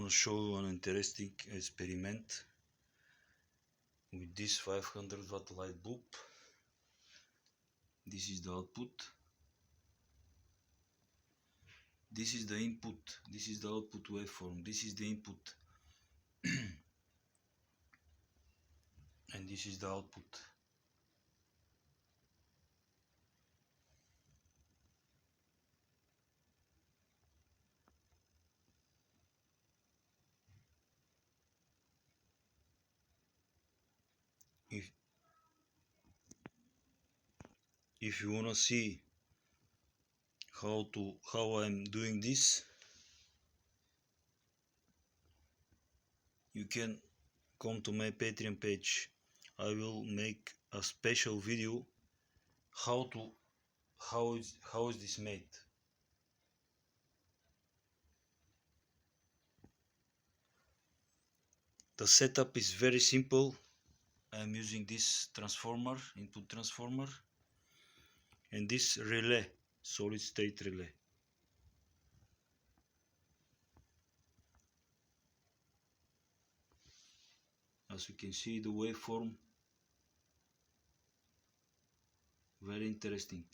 gonna show you an interesting experiment with this 500 watt light bulb. This is the output, this is the input, this is the output waveform, this is the input and this is the output. If you wanna see how I'm doing this, you can come to my Patreon page. I will make a special video how is this made. The setup is very simple. I'm using this transformer, input transformer, and this relay, solid state relay. As you can see, the waveform, very interesting.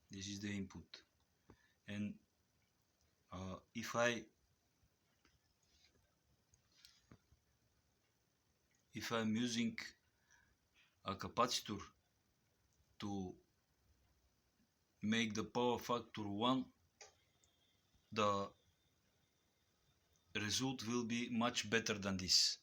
This is the input, and if I'm using a capacitor to make the power factor 1, the result will be much better than this.